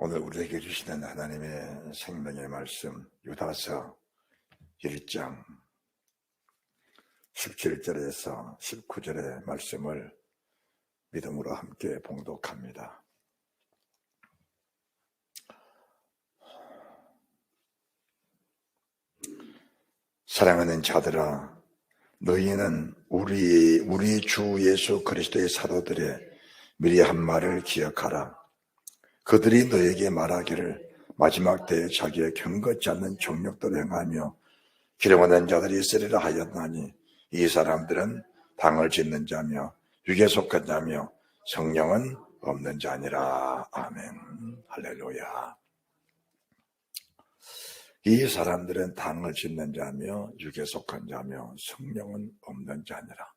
오늘 우리에게 주시는 하나님의 생명의 말씀 유다서 1장 17절에서 19절의 말씀을 믿음으로 함께 봉독합니다. 사랑하는 자들아, 너희는 우리 주 예수 그리스도의 사도들의 미리 한 말을 기억하라. 그들이 너에게 말하기를 마지막 때에 자기의 경건치 않는 정욕대로 행하며 기름하는 자들이 있으리라 하였나니, 이 사람들은 당을 짓는 자며 육에 속한 자며 성령은 없는 자니라. 아멘. 할렐루야. 이 사람들은 당을 짓는 자며 육에 속한 자며 성령은 없는 자니라.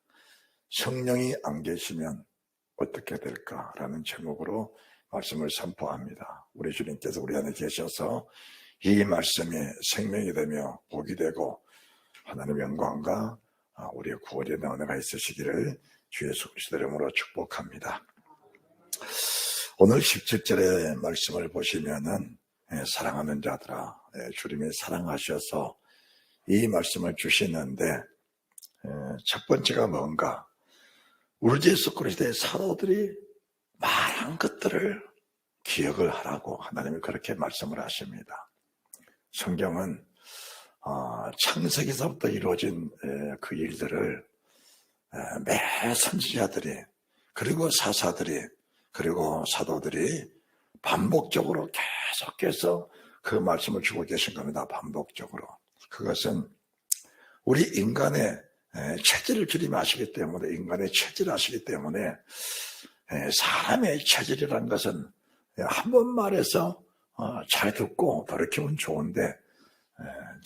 성령이 안 계시면 어떻게 될까라는 제목으로 말씀을 선포합니다. 우리 주님께서 우리 안에 계셔서 이 말씀이 생명이 되며 복이 되고 하나님의 영광과 우리의 구원의 은혜가 있으시기를 주 예수 그리스도 이름으로 축복합니다. 오늘 17절의 말씀을 보시면은 사랑하는 자들아, 주님이 사랑하셔서 이 말씀을 주시는데, 첫 번째가 뭔가, 우리 주 예수 그리스도의 사도들이 말한 것들을 기억을 하라고 하나님이 그렇게 말씀을 하십니다. 성경은 창세기서부터 이루어진 그 일들을 매 선지자들이, 그리고 사사들이, 그리고 사도들이 반복적으로 계속해서 그 말씀을 주고 계신 겁니다. 반복적으로. 그것은 우리 인간의 체질을 주님이 아시기 때문에, 인간의 체질을 아시기 때문에, 사람의 체질이라는 것은 한 번 말해서 잘 듣고 돌이키면 좋은데,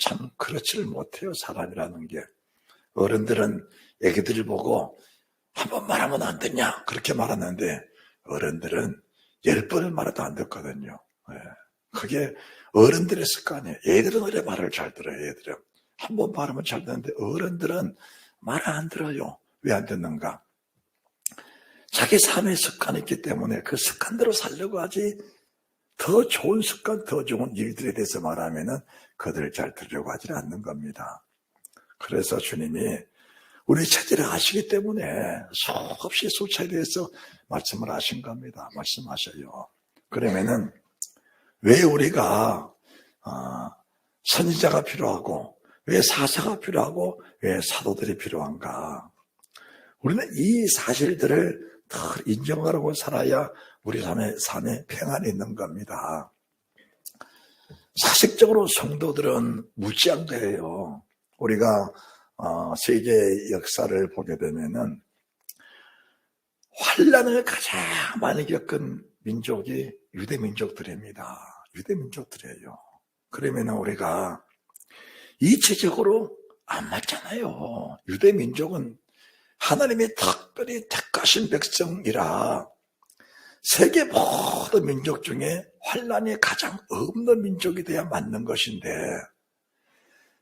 참 그렇지를 못해요. 사람이라는 게. 어른들은 애기들을 보고 한 번 말하면 안 듣냐 그렇게 말하는데, 어른들은 10번을 말해도 안 듣거든요. 그게 어른들의 습관이에요. 애들은 오히려 말을 잘 들어요. 애들은 한 번 말하면 잘 듣는데, 어른들은 말을 안 들어요. 왜 안 듣는가? 자기 삶의 습관이 있기 때문에 그 습관대로 살려고 하지, 더 좋은 습관, 더 좋은 일들에 대해서 말하면은 그들을 잘 들으려고 하지 않는 겁니다. 그래서 주님이 우리 체질을 아시기 때문에 수없이 수차에 대해서 말씀을 하신 겁니다. 말씀하셔요. 그러면은 왜 우리가 선지자가 필요하고, 왜 사사가 필요하고, 왜 사도들이 필요한가? 우리는 이 사실들을 더 인정하고 살아야 우리 삶에 평안이 있는 겁니다. 사실적으로 성도들은 무지한데요. 우리가 세계 역사를 보게 되면은 환란을 가장 많이 겪은 민족이 유대민족들입니다. 유대민족들이에요. 그러면 우리가 이체적으로 안 맞잖아요. 유대민족은 하나님이 특별히 택하신 백성이라 세계 모든 민족 중에 환란이 가장 없는 민족이 돼야 맞는 것인데,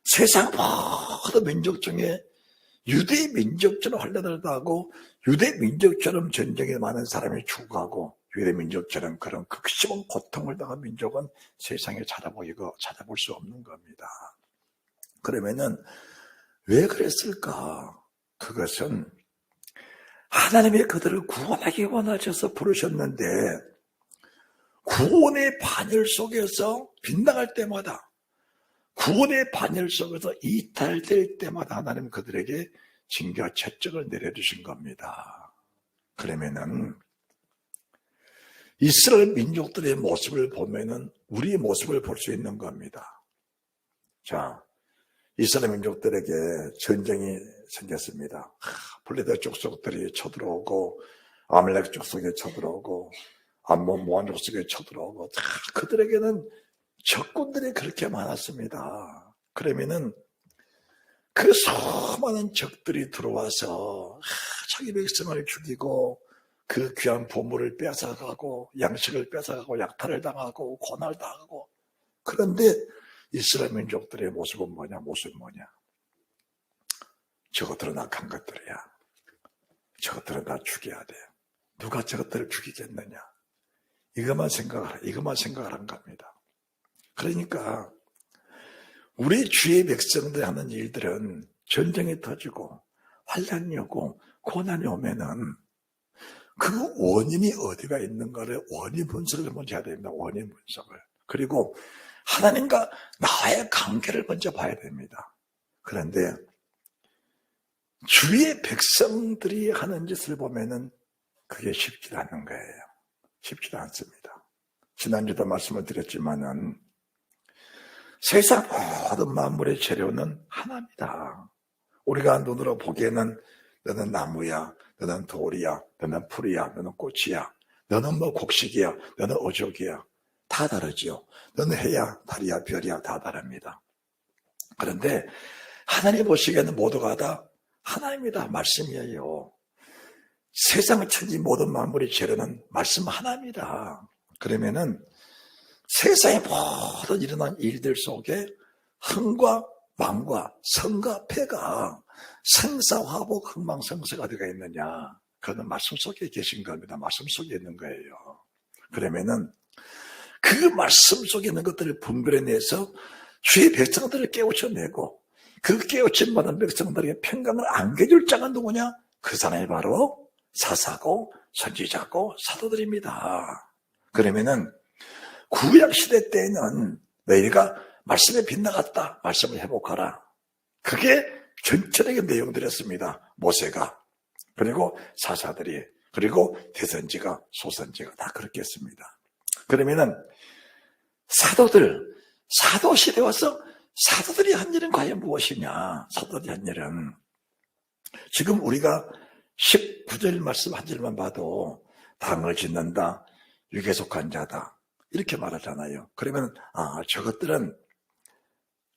세상 모든 민족 중에 유대 민족처럼 환란을 당하고 유대 민족처럼 전쟁에 많은 사람이 죽어가고 유대 민족처럼 그런 극심한 고통을 당한 민족은 세상에 찾아볼 수 없는 겁니다. 그러면은 왜 그랬을까? 그것은 하나님이 그들을 구원하기 원하셔서 부르셨는데, 구원의 반열 속에서 빗나갈 때마다, 구원의 반열 속에서 이탈될 때마다 하나님은 그들에게 징계와 채찍을 내려주신 겁니다. 그러면은 이스라엘 민족들의 모습을 보면은 우리의 모습을 볼 수 있는 겁니다. 자, 이스라엘 민족들에게 전쟁이 생겼습니다. 블레셋 족속들이 쳐들어오고, 아말렉 족속에 쳐들어오고, 암몬 모한 족속에 쳐들어오고, 그들에게는 적군들이 그렇게 많았습니다. 그러면은 그 수많은 적들이 들어와서 자기 백성을 죽이고, 그 귀한 보물을 뺏어가고, 양식을 뺏어가고, 약탈을 당하고, 고난을 당하고. 그런데 이스라엘 민족들의 모습은 뭐냐? 저것들은 악한 것들이야. 저것들은 다 죽여야 돼. 누가 저것들을 죽이겠느냐? 이것만 생각하란 겁니다. 그러니까 우리 주의 백성들 하는 일들은 전쟁이 터지고 환란이 오고 고난이 오면은 그 원인이 어디가 있는가를 원인 분석을 먼저 해야 됩니다. 원인 분석을. 그리고 하나님과 나와의 관계를 먼저 봐야 됩니다. 그런데 주의 백성들이 하는 짓을 보면은 그게 쉽지 않은 거예요. 쉽지 않습니다. 지난주도 말씀을 드렸지만은 세상 모든 만물의 재료는 하나입니다. 우리가 눈으로 보기에는 너는 나무야, 너는 돌이야, 너는 풀이야, 너는 꽃이야, 너는 뭐 곡식이야, 너는 어족이야. 다 다르지요. 너는 해야, 달이야, 별이야, 다 다릅니다. 그런데 하나님 보시기에는 모두가 다 하나입니다. 말씀이에요. 세상을 천지 모든 만물의 재료는 말씀 하나입니다. 그러면은 세상에 모든 일어난 일들 속에 흥과 망과 성과 패가 생사화복 흥망성쇠가 어디가 있느냐? 그거는 말씀 속에 계신 겁니다. 말씀 속에 있는 거예요. 그러면은 그 말씀 속에 있는 것들을 분별해내서 주의 백성들을 깨우쳐내고 그 깨우친 모든 백성들에게 평강을 안겨줄 자가 누구냐? 그 사람이 바로 사사고 선지자고 사도들입니다. 그러면은 구약시대 때에는 너희가 말씀에 빗나갔다. 말씀을 회복하라. 그게 전체적인 내용들이었습니다. 모세가 그리고 사사들이 그리고 대선지가 소선지가 다 그렇게 했습니다. 그러면은 사도시대에 와서 사도들이 한 일은 과연 무엇이냐? 사도들이 한 일은 지금 우리가 19절 말씀 한 절만 봐도 당을 짓는다. 육에 속한 자다. 이렇게 말하잖아요. 그러면 저것들은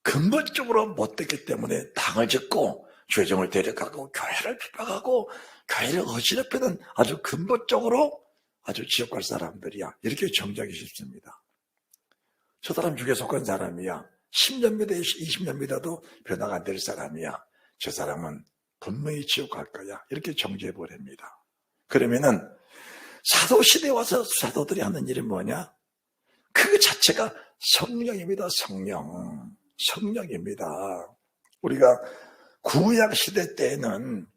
근본적으로 못됐기 때문에 당을 짓고 죄정을 데려가고 교회를 핍박하고 교회를 어지럽히는 아주 근본적으로 아주 지옥 갈 사람들이야. 이렇게 정작이 쉽습니다. 저 사람 육에 속한 사람이야. 10년 믿어 20년 믿어도 변화가 안 될 사람이야. 저 사람은 분명히 지옥 갈 거야. 이렇게 정죄해버립니다. 그러면은 사도시대에 와서 사도들이 하는 일이 뭐냐? 그 자체가 성령입니다. 성령입니다. 우리가 구약시대 때에는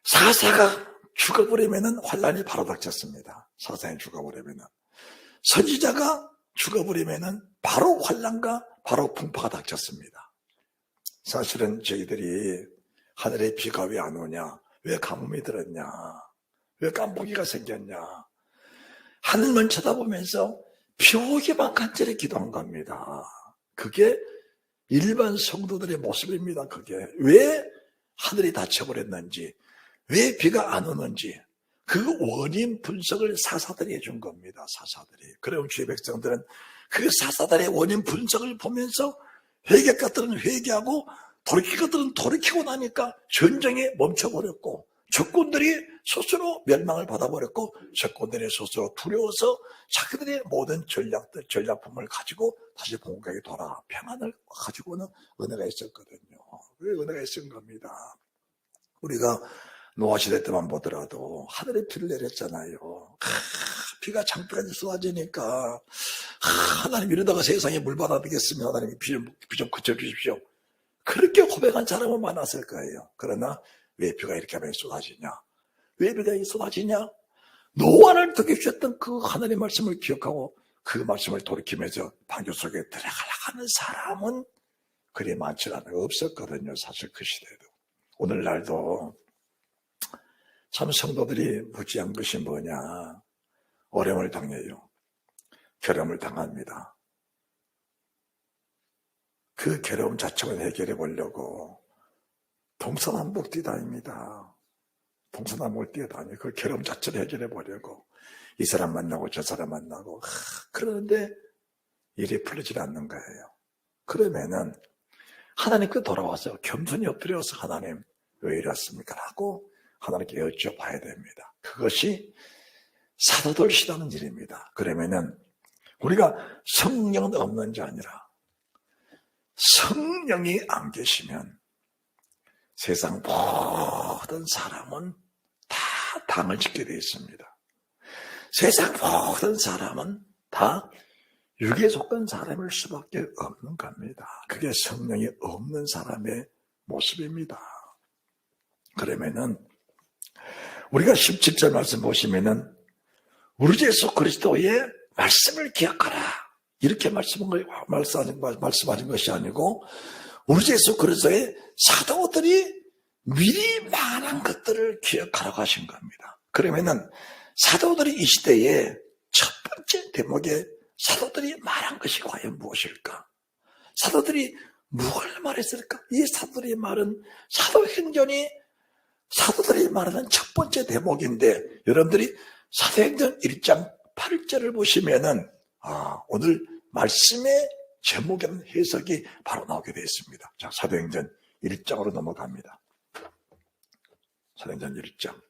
사사가 죽어버리면은 환란이 바로 닥쳤습니다. 사사가 죽어버리면은. 선지자가 죽어버리면은 바로 환란과 바로 풍파가 닥쳤습니다. 사실은 저희들이 하늘에 비가 왜 안 오냐? 왜 가뭄이 들었냐? 왜 깜보기가 생겼냐? 하늘만 쳐다보면서 비 오기만 간절히 기도한 겁니다. 그게 일반 성도들의 모습입니다. 그게 왜 하늘이 닫혀버렸는지, 왜 비가 안 오는지 그 원인 분석을 사사들이 해준 겁니다. 사사들이. 그럼 주의 백성들은 그 사사들의 원인 분석을 보면서 회개 것들은 회개하고 돌이킬 것들은 돌이키고 나니까 전쟁이 멈춰버렸고 적군들이 스스로 멸망을 받아버렸고 적군들이 스스로 두려워서 자기들의 모든 전략품을 가지고 다시 본국에 돌아 평안을 가지고는 은혜가 있었거든요. 왜 은혜가 있은 겁니다. 우리가 노아시대 때만 보더라도 하늘에 비를 내렸잖아요. 비가 장비까지 쏟아지니까 하나님 이러다가 세상에 물바다 되겠으면 하나님 비 좀 그쳐주십시오. 그렇게 고백한 사람은 많았을 거예요. 그러나 왜 비가 이렇게 하면 쏟아지냐? 왜 비가 쏟아지냐? 노아를 듣게 주셨던 그 하나님의 말씀을 기억하고 그 말씀을 돌이키면서 방주 속에 들어가는 사람은 그리 많지 않아요. 없었거든요. 사실 그 시대에도. 오늘날도 참 성도들이 무지한 것이 뭐냐? 어려움을 당해요. 괴로움을 당합니다. 그 괴로움 자체를 해결해 보려고 동서남북 뛰다닙니다. 동서남북을 뛰어다니고 그 괴로움 자체를 해결해 보려고 이 사람 만나고 저 사람 만나고 그러는데 일이 풀리지 않는 거예요. 그러면은 하나님께 돌아와서 겸손히 엎드려서 하나님 왜 이렇습니까? 하고 하나님께 여쭤봐야 됩니다. 그것이 사도들시다는 일입니다. 그러면은 우리가 성령은 없는 자 아니라 성령이 안 계시면 세상 모든 사람은 다 당을 짓게 되어 있습니다. 세상 모든 사람은 다 육에 속한 사람일 수밖에 없는 겁니다. 그게 성령이 없는 사람의 모습입니다. 그러면은 우리가 17절 말씀 보시면은 우리 주 예수 그리스도의 말씀을 기억하라 이렇게 말씀하신 것이 아니고 우리 주 예수 그리스도의 사도들이 미리 말한 것들을 기억하라고 하신 겁니다. 그러면은 사도들이 이 시대에 첫 번째 대목에 사도들이 말한 것이 과연 무엇일까? 사도들이 무엇을 말했을까? 이 사도들이 말은 사도행전이 사도들이 말하는 첫 번째 대목인데 여러분들이 사도행전 1장 8절을 보시면은 오늘 말씀의 제목에는 해석이 바로 나오게 되어 있습니다. 자, 사도행전 1장으로 넘어갑니다. 사도행전 1장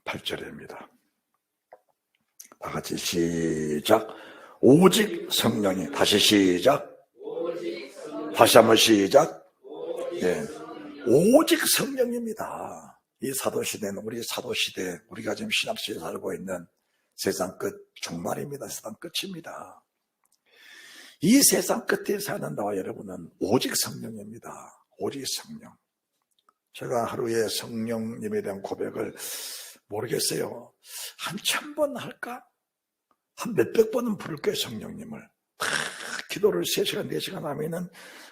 8절입니다. 다 같이 시작. 오직 성령이 다시 시작. 다시 한번 시작. 네. 오직 성령입니다. 이 사도시대는 우리 사도시대, 우리가 지금 신학시대에 살고 있는 세상 끝 종말입니다. 세상 끝입니다. 이 세상 끝에 사는 나와 여러분은 오직 성령입니다. 오직 성령. 제가 하루에 성령님에 대한 고백을 모르겠어요. 한 1000번 할까? 한 몇백 번은 부를게요, 성령님을. 기도를 3시간, 4시간 하면은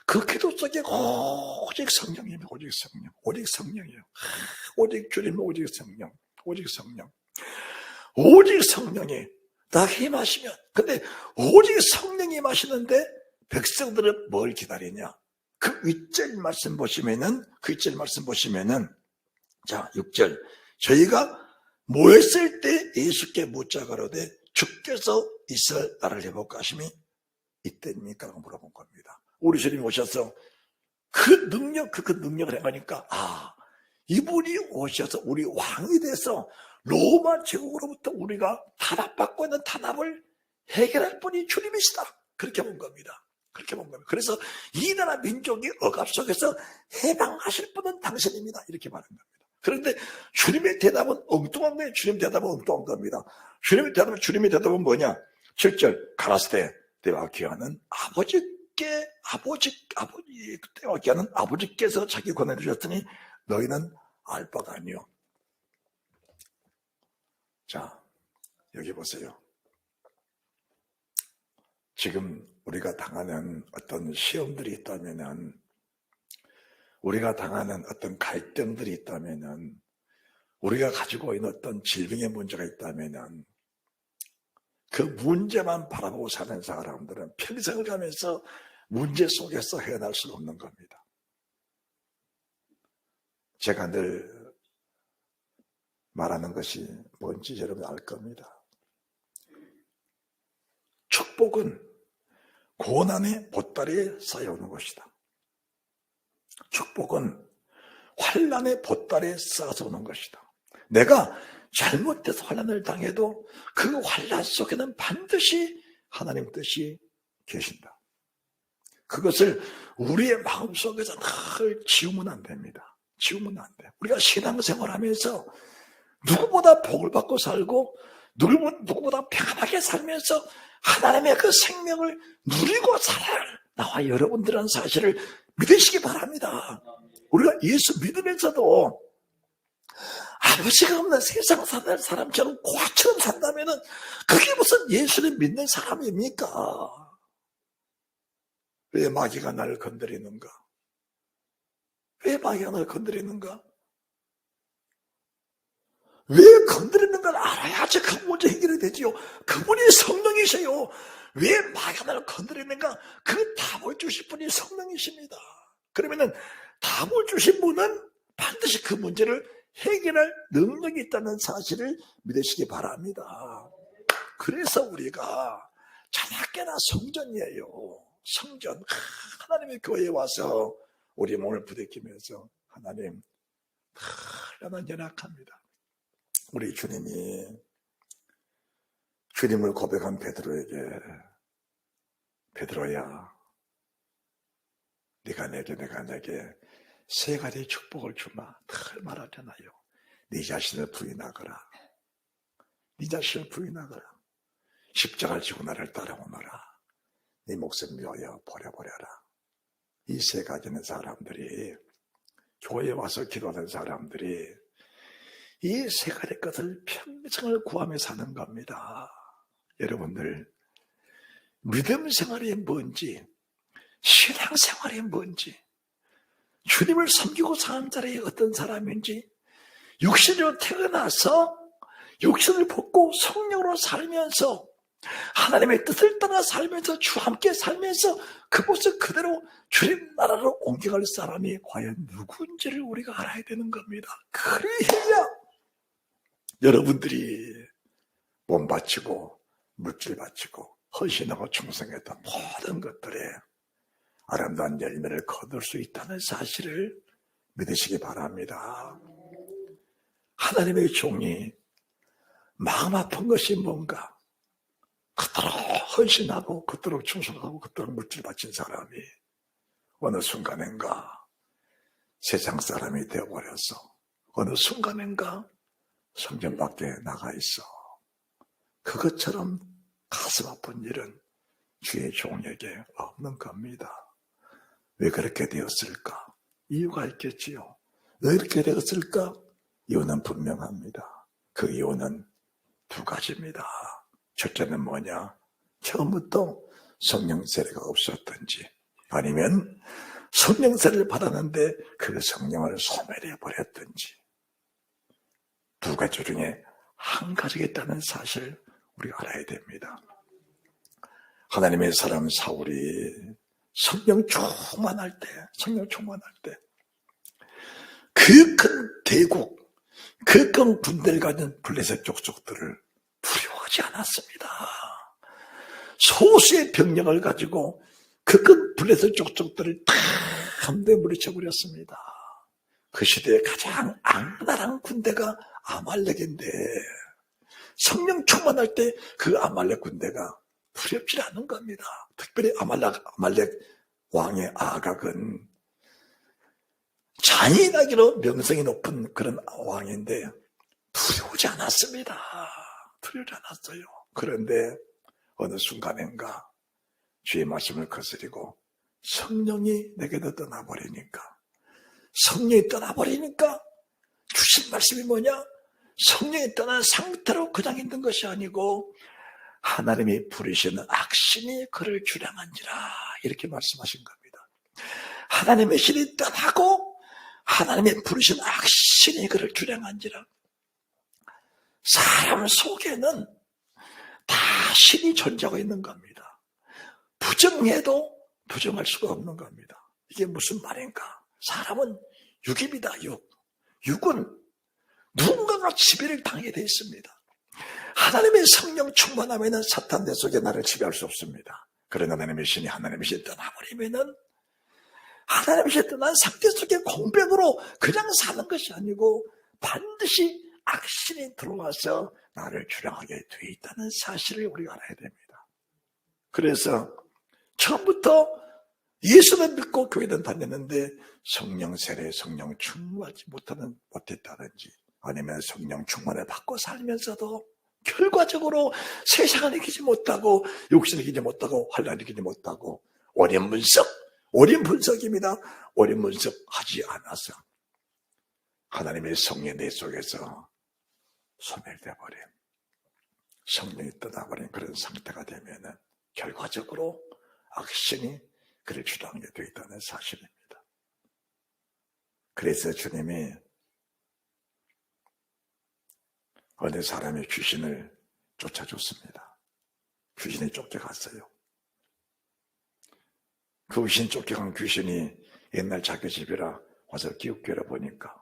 그 기도 속에 오직 성령님이 오직 성령, 오직 성령이에요. 오직 주님, 오직 성령, 오직 성령. 오직 성령이 다 힘하시면, 근데 오직 성령이 마시는데 백성들은 뭘 기다리냐? 그 윗절 말씀 보시면은, 자, 6절. 저희가 모였을 때 예수께 묻자 가로되 주께서 이스라엘 나라를 회복하까 하심이 이때입니까? 라고 물어본 겁니다. 우리 주님이 오셔서 그 능력을 행하니까, 이분이 오셔서 우리 왕이 돼서 로마 제국으로부터 우리가 탄압받고 있는 탄압을 해결할 분이 주님이시다. 그렇게 본 겁니다. 그래서 이 나라 민족이 억압 속에서 해방하실 분은 당신입니다. 이렇게 말한 겁니다. 그런데 주님의 대답은 엉뚱한 거예요. 주님의 대답은 엉뚱한 겁니다. 주님의 대답은 뭐냐? 7절 가라스대 때와 귀하는 그때와 귀하는 아버지께서 자기 권한을 주셨으니 너희는 알 바가 아니요. 자, 여기 보세요. 지금 우리가 당하는 어떤 시험들이 있다면은, 우리가 당하는 어떤 갈등들이 있다면은, 우리가 가지고 있는 어떤 질병의 문제가 있다면은, 그 문제만 바라보고 사는 사람들은 평생을 가면서 문제 속에서 헤어날 수 없는 겁니다. 제가 늘 말하는 것이 뭔지 여러분 알 겁니다. 축복은 고난의 보따리에 쌓여오는 것이다. 축복은 환난의 보따리에 쌓아서 오는 것이다. 내가 잘못돼서 환난을 당해도 그 환난 속에는 반드시 하나님 뜻이 계신다. 그것을 우리의 마음속에서 늘 지우면 안 됩니다. 지우면 안 돼요. 우리가 신앙생활하면서 누구보다 복을 받고 살고 누구보다 평안하게 살면서 하나님의 그 생명을 누리고 살아야 나와 여러분들은 사실을 믿으시기 바랍니다. 우리가 예수 믿으면서도 아버지가 없는 세상 사는 사람처럼 고아처럼 산다면은 그게 무슨 예수를 믿는 사람입니까? 왜 마귀가 나를 건드리는가? 왜 마귀가 나를 건드리는가? 왜 건드리는 걸 알아야지 그 문제 해결이 되지요. 그분이 성령이세요. 왜 마귀가 나를 건드리는가? 그 답을 주실 분이 성령이십니다. 그러면은 답을 주신 분은 반드시 그 문제를 해결할 능력이 있다는 사실을 믿으시기 바랍니다. 그래서 우리가 자나깨나 성전이에요. 성전. 하나님의 교회에 와서 우리 몸을 부대끼면서 하나님, 나는 연약합니다. 우리 주님이 주님을 고백한 베드로에게, 베드로야, 내가 내게 세 가지 축복을 주마. 늘 말하잖아요. 네 자신을 부인하거라. 네 자신을 부인하거라. 십자가를 지고 나를 따라오너라. 네 목숨 위하여 버려버려라. 이 세 가지는 사람들이, 교회에 와서 기도하는 사람들이 이 세 가지 것을 평생을 구하며 사는 겁니다. 여러분들, 믿음 생활이 뭔지, 신앙 생활이 뭔지, 주님을 섬기고 사는 사람이 어떤 사람인지, 육신으로 태어나서 육신을 벗고 성령으로 살면서 하나님의 뜻을 따라 살면서 주와 함께 살면서 그곳을 그대로 주님 나라로 옮겨갈 사람이 과연 누구인지를 우리가 알아야 되는 겁니다. 그래야 여러분들이 몸 바치고 물질 바치고 헌신하고 충성했던 모든 것들에 아름다운 열매를 거둘 수 있다는 사실을 믿으시기 바랍니다. 하나님의 종이 마음 아픈 것이 뭔가 그토록 헌신하고 그토록 충성하고 그토록 물질 바친 사람이 어느 순간인가 세상 사람이 되어버려서 어느 순간인가 성전 밖에 나가 있어. 그것처럼 가슴 아픈 일은 주의 종에게 없는 겁니다. 왜 그렇게 되었을까? 이유가 있겠지요. 왜 이렇게 되었을까? 이유는 분명합니다. 그 이유는 두 가지입니다. 첫째는 뭐냐? 처음부터 성령 세례가 없었든지 아니면 성령 세례를 받았는데 그 성령을 소멸해 버렸든지 두 가지 중에 한 가지겠다는 사실을 우리가 알아야 됩니다. 하나님의 사람 사울이 성령 충만할 때 그 큰 대국, 그 큰 군대를 가진 블레셋 족속들을 두려워하지 않았습니다. 소수의 병력을 가지고 그 큰 블레셋 족속들을 다 함대에 물리쳐버렸습니다. 그 시대에 가장 악랄한 군대가 아말렉인데 성령 충만할 때 그 아말렉 군대가 두렵지 않은 겁니다. 특별히 아말렉 왕의 아각은 잔인하기로 명성이 높은 그런 왕인데 두려우지 않았습니다. 두려우지 않았어요. 그런데 어느 순간인가 주의 말씀을 거스리고 성령이 내게도 떠나버리니까 주신 말씀이 뭐냐? 성령이 떠난 상태로 그냥 있는 것이 아니고 하나님이 부르시는 악신이 그를 주량한지라 이렇게 말씀하신 겁니다. 하나님의 신이 떠나고 하나님의 부르신 악신이 그를 주량한지라. 사람 속에는 다 신이 존재하고 있는 겁니다. 부정해도 부정할 수가 없는 겁니다. 이게 무슨 말인가? 사람은 육입니다. 육은 누군가가 지배를 당하게 되어 있습니다. 하나님의 성령 충만하면 사탄 내 속에 나를 지배할 수 없습니다. 그러나 하나님의 신이 떠나버리면은 하나님의 신이 떠난 상태 속에 공백으로 그냥 사는 것이 아니고 반드시 악신이 들어와서 나를 주량하게 되어 있다는 사실을 우리가 알아야 됩니다. 그래서 처음부터 예수를 믿고 교회는 다녔는데 성령 세례, 성령 충만하지 못했다든지 아니면 성령 충만을 받고 살면서도 결과적으로 세상을 이기지 못하고 욕심을 이기지 못하고 환난을 이기지 못하고 어린 분석입니다. 어린 분석하지 않아서 하나님의 성령 내 속에서 소멸돼 버린 성령이 떠나버린 그런 상태가 되면은 결과적으로 악신이 그를 주장하게 되어 있다는 사실입니다. 그래서 주님이 어느 사람의 귀신을 쫓아줬습니다. 귀신이 쫓겨갔어요. 그 귀신 쫓겨간 귀신이 옛날 자기 집이라 와서 기웃거려 보니까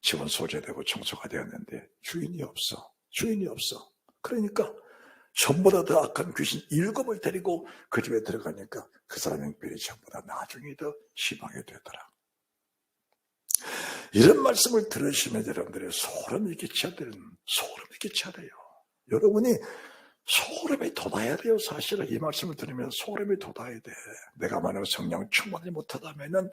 집은 소재되고 청소가 되었는데 주인이 없어. 그러니까 전보다 더 악한 귀신 7을 데리고 그 집에 들어가니까 그 사람의 형편이 전보다 나중에 더 심하게 되더라. 이런 말씀을 들으시면 여러분들의 소름이 끼쳐야 돼요. 여러분이 소름이 돋아야 돼요. 사실은 이 말씀을 들으면 소름이 돋아야 돼. 내가 만약 성령 충만하지 못하다면은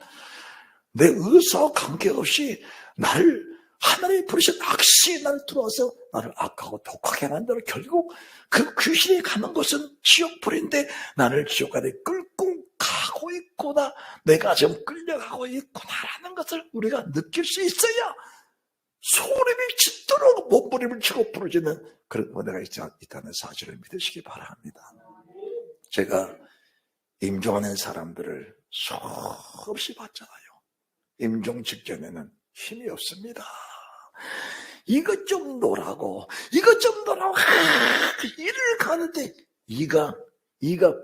내 의사와 관계없이 나를 하나님이 부르신 악시 나를 들어와서 나를 악하고 독하게 만들어 결국 그 귀신이 가는 것은 지옥불인데 나를 지옥 안에 끌고 가고 있구나. 내가 지금 끌려가고 있구나라는 것을 우리가 느낄 수 있어야 소름이 짙도록 몸부림을 치고 부러지는 그런 은혜가 있다는 사실을 믿으시기 바랍니다. 제가 임종하는 사람들을 수없이 봤잖아요. 임종 직전에는 힘이 없습니다. 이것 좀 놓으라고, 이것 좀 놓으라고, 일을 가는데 이가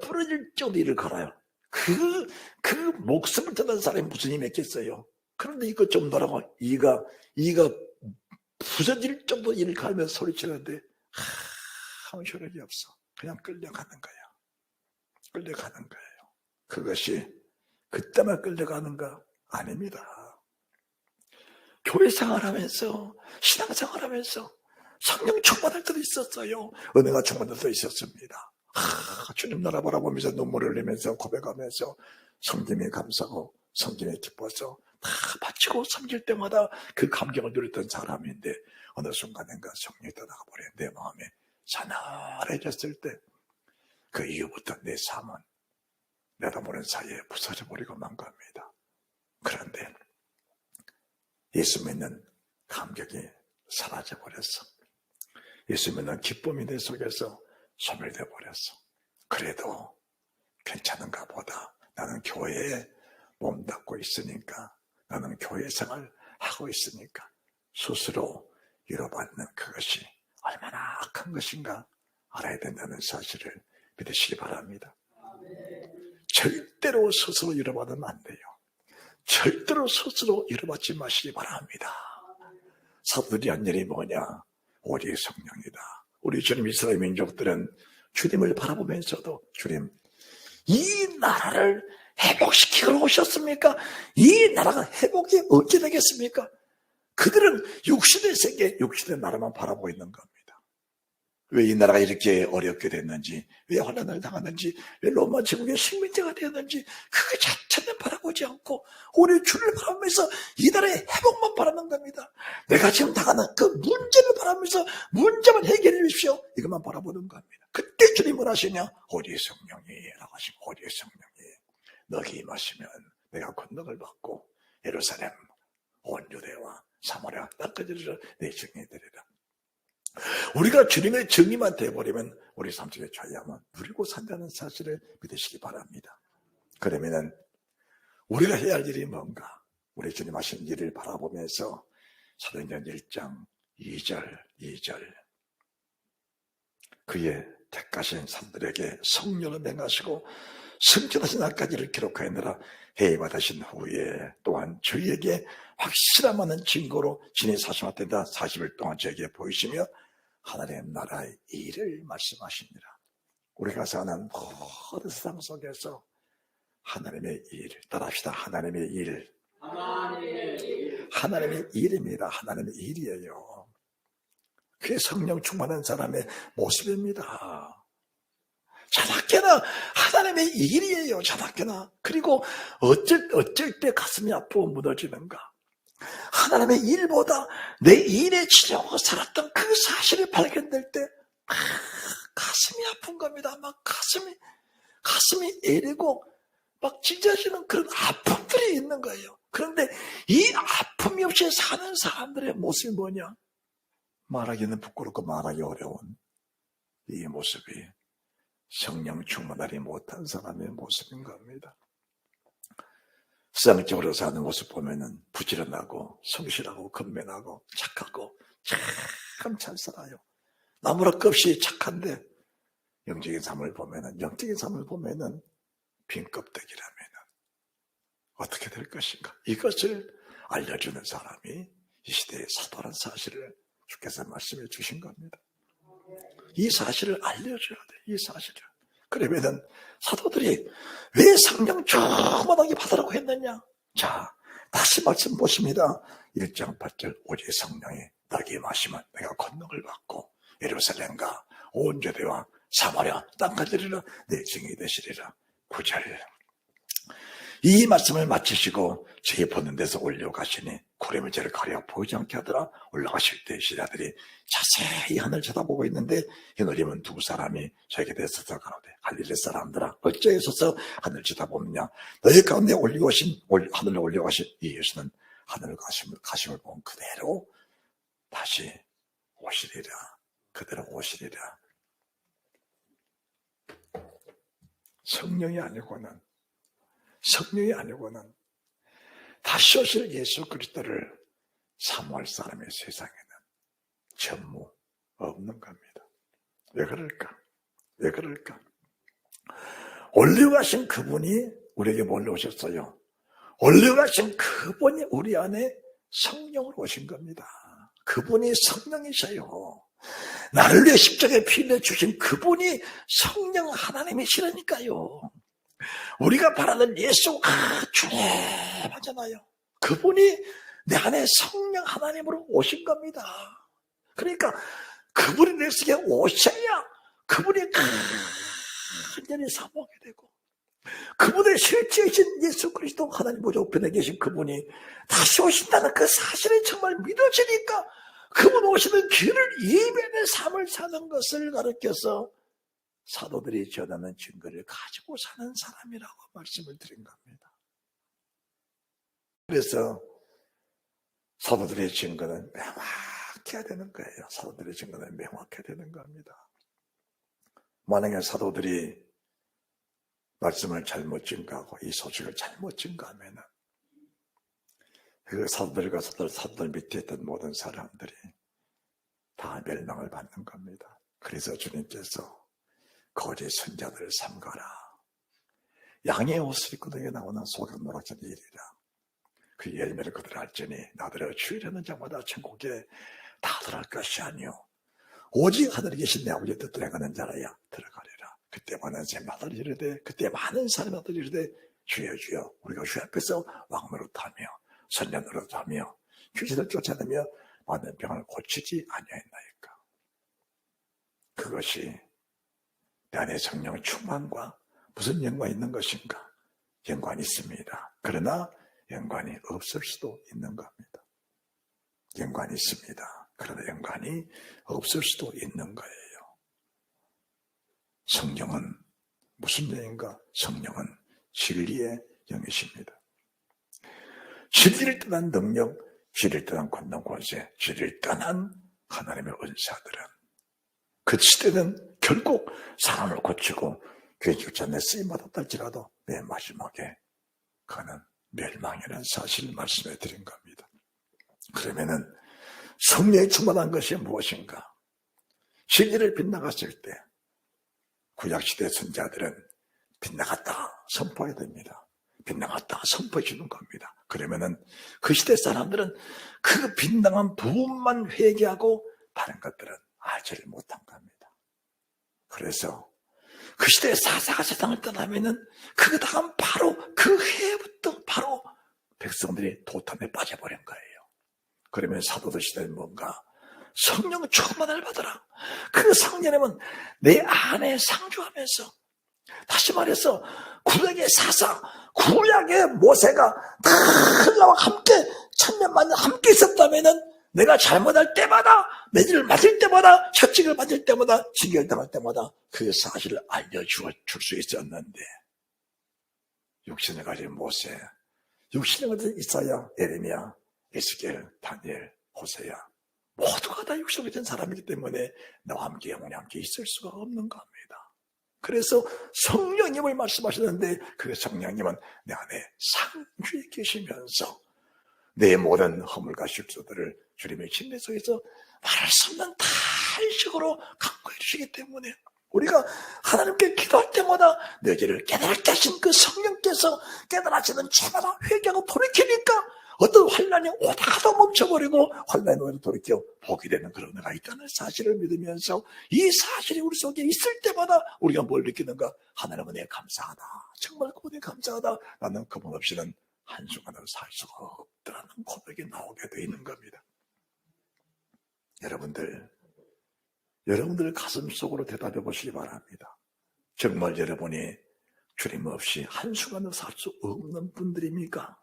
부러질 정도 일을 갈아요. 그 목숨을 드는 사람이 무슨 힘이 있겠어요. 그런데 이것 좀 놓으라고, 이가 부서질 정도 일을 갈면서 소리치는데 아무 효력이 없어. 그냥 끌려가는 거야. 끌려가는 거예요. 그것이 그때만 끌려가는가? 아닙니다. 교회 생활하면서 신앙생활하면서 성령 충만할 때도 있었어요. 은혜가 충만할 때도 있었습니다. 주님 나라 바라보면서 눈물을 흘리면서 고백하면서 성김이 감사하고 성김이 기뻐서 다 바치고 섬길 때마다 그 감격을 누렸던 사람인데 어느 순간인가 성령이 떠나가 버린 내 마음에 사나해졌을 때 그 이후부터 내 삶은 내가 모르는 사이에 부서져 버리고 만 겁니다. 그런데 예수 믿는 감격이 사라져 버렸어. 예수 믿는 기쁨이 내 속에서 소멸돼 버렸어. 그래도 괜찮은가 보다. 나는 교회에 몸담고 있으니까, 나는 교회 생활 하고 있으니까 스스로 위로받는 그것이 얼마나 악한 것인가 알아야 된다는 사실을 믿으시기 바랍니다. 절대로 스스로 위로받으면 안 돼요. 절대로 스스로 위로받지 마시기 바랍니다. 사도들이 한 일이 뭐냐? 오직 성령이다. 우리 주님 이스라엘 민족들은 주님을 바라보면서도 주님, 이 나라를 회복시키러 오셨습니까? 이 나라가 회복이 어찌 되겠습니까? 그들은 육신의 세계, 육신의 나라만 바라보고 있는 겁니다. 왜 이 나라가 이렇게 어렵게 됐는지, 왜 환난을 당하는지, 왜 로마 제국의 식민지가 되었는지 그 자체는 바라보지 않고 우리 주를 바라보면서 이 나라의 회복만 바라는 겁니다. 내가 지금 당하는 그 문제를 바라면서 문제만 해결해 주십시오. 이것만 바라보는 겁니다. 그때 주님은 하시냐? 오직 성령이라고 하시고, 오직 성령이 너희 임하시면 내가 권능을 받고 예루살렘 온 유대와 사마리아 땅까지 내 증인이 되리라. 우리가 주님의 증인만 되어버리면 우리 삶속의 자유함은 누리고 산다는 사실을 믿으시기 바랍니다. 그러면은 우리가 해야 할 일이 뭔가? 우리 주님 하신 일을 바라보면서 사도행전 1장 2절 그의 택하신 사람들에게 성령을 맹하시고 승천하신 날까지를 기록하였느라 해외받으신 후에 또한 저희에게 확실한 많은 증거로 진의 40일 동안 저에게 보이시며 하나님의 나라의 일을 말씀하십니다. 우리가 사는 모든 세상 속에서 하나님의 일, 따라합시다. 하나님의 일. 하나님의 일입니다. 하나님의 일이에요. 그게 성령 충만한 사람의 모습입니다. 자나깨나 하나님의 일이에요. 자나깨나. 그리고 어쩔 때 가슴이 아프고 무너지는가? 하나님의 일보다 내 일에 치려고 살았던 그 사실이 발견될 때 가슴이 아픈 겁니다. 막 가슴이 애리고 막 찢어지는 그런 아픔들이 있는 거예요. 그런데 이 아픔이 없이 사는 사람들의 모습이 뭐냐? 말하기는 부끄럽고 말하기 어려운 이 모습이 성령 충만하지 못한 사람의 모습인 겁니다. 세상적으로 사는 모습 보면은 부지런하고 성실하고 건면하고 착하고 참 잘 살아요. 나무랄 것 없이 착한데 영적인 삶을 보면은 빈 껍데기라면은 어떻게 될 것인가? 이것을 알려주는 사람이 이 시대의 사도라는 사실을 주께서 말씀해 주신 겁니다. 이 사실을 알려줘야 돼. 이 사실을. 그러면은 사도들이 왜 성령 충만하게 받으라고 했느냐? 자, 다시 말씀 보십니다. 1장 8절 오직 성령이 너에게 임하시면 내가 권능을 받고 예루살렘과 온 유대와 사모려 땅까지 이르러 내 증인이 되시리라. 9절. 이 말씀을 마치시고 저희 보는 데서 올려가시니 구름이 저를 가려 보이지 않게 하더라. 올라가실 때 신하들이 자세히 하늘 쳐다보고 있는데 히노림은 두 사람이 저에게 대해서 가로되 갈릴리 사람들아 어찌하여서 하늘 쳐다보느냐. 너희 가운데 하늘로 올려가신 이 예수는 하늘을 가심을 본 그대로 다시 오시리라. 그대로 오시리라. 성령이 아니고는 다시 오실 예수 그리스도를 사모할 사람의 세상에는 전무 없는 겁니다. 왜 그럴까? 올려가신 그분이 우리에게 뭘로 오셨어요? 올려가신 그분이 우리 안에 성령으로 오신 겁니다. 그분이 성령이셔요. 나를 위해 십자가에 피 흘려주신 그분이 성령 하나님이시라니까요. 우리가 바라는 예수가 주님하잖아요. 그분이 내 안에 성령 하나님으로 오신 겁니다. 그러니까 그분이 내 속에 오셔야 그분이 완전히 사모하게 되고, 그분의 실제이신 예수 그리스도 하나님 보좌 우편에 계신 그분이 다시 오신다는 그 사실이 정말 믿어지니까 그분 오시는 길을 이변의 삶을 사는 것을 가르쳐서 사도들이 전하는 증거를 가지고 사는 사람이라고 말씀을 드린 겁니다. 그래서 사도들의 증거는 명확해야 되는 거예요. 사도들의 증거는 명확해야 되는 겁니다. 만약에 사도들이 말씀을 잘못 증거하고 이 소식을 잘못 증거하면은 그 사도들 밑에 있던 모든 사람들이 다 멸망을 받는 겁니다. 그래서 주님께서 거짓 선자들을 삼가라. 양의 옷을 입고 너에게 나오는 소금 노랗자니 이리라. 그 열매를 그들 알지니 나더러 주일하는 자마다 천국에 다 들어갈 것이 아니요 오직 하늘에 계신 내 아버지의 뜻대로 행하는 자라야 들어가리라. 그때 많은 사람들이 이르되 주여 주여 우리가 주 앞에서 왕노릇하며 선자 노릇하며 귀신을 쫓아내며 많은 병을 고치지 아니하였나이까. 그것이 내 안에 성령 충만과 무슨 연관이 있는 것인가? 연관이 있습니다. 그러나 연관이 없을 수도 있는 겁니다. 연관이 있습니다. 그러나 연관이 없을 수도 있는 거예요. 성령은 무슨 영인가? 성령은 진리의 영이십니다. 진리를 떠난 능력, 진리를 떠난 권능 권세, 진리를 떠난 하나님의 은사들은 그 시대는 결국 사람을 고치고 교회 교찬에 쓰임받았다 할지라도 맨 마지막에 그는 멸망이라는 사실을 말씀해 드린 겁니다. 그러면은 성령이 충만한 것이 무엇인가? 진리를 빗나갔을 때 구약시대 선자들은 빗나갔다 선포해야 됩니다. 빗나갔다 선포해 주는 겁니다. 그러면은 그 시대 사람들은 그 빗나간 부분만 회개하고 다른 것들은 알지를 못한 겁니다. 그래서 그 시대의 사사가 세상을 떠나면은 그 다음 바로 그 해부터 바로 백성들이 도탄에 빠져버린 거예요. 그러면 사도들 시대는 뭔가? 성령 충만을 받아라. 그 성령님은 내 안에 상주하면서, 다시 말해서 구약의 사사, 구약의 모세가 다 흘러와 함께 천년만년 함께 있었다면은 내가 잘못할 때마다, 매질을 맞을 때마다, 채찍을 맞을 때마다, 징계를 당할 때마다 그 사실을 알려줄 수 있었는데, 육신을 가진 모세, 육신을 가진 이사야, 예레미야, 에스겔, 다니엘, 호세야, 모두가 다 육신을 가진 사람이기 때문에 나와 함께 영원히 함께 있을 수가 없는 겁니다. 그래서 성령님을 말씀하시는데 그 성령님은 내 안에 상주에 계시면서 내 모든 허물과 실수들을 주님의 침례 속에서 말할 수 없는 탄식으로 강구해 주시기 때문에 우리가 하나님께 기도할 때마다 내 죄를 깨달게 하신 그 성령께서 깨달아지는 죄마다 회개하고 돌이키니까 어떤 환난이 오다가도 멈춰버리고 환난이 오다가 돌이켜 복이 되는 그런 은혜가 있다는 사실을 믿으면서 이 사실이 우리 속에 있을 때마다 우리가 뭘 느끼는가? 하나님은 내가 감사하다. 정말 그분이 감사하다. 나는 그분 없이는 한순간도 살 수가 없다는 고백이 나오게 되어 있는 겁니다. 여러분들, 여러분들 가슴속으로 대답해 보시기 바랍니다. 정말 여러분이 주님 없이 한순간도 살 수 없는 분들입니까?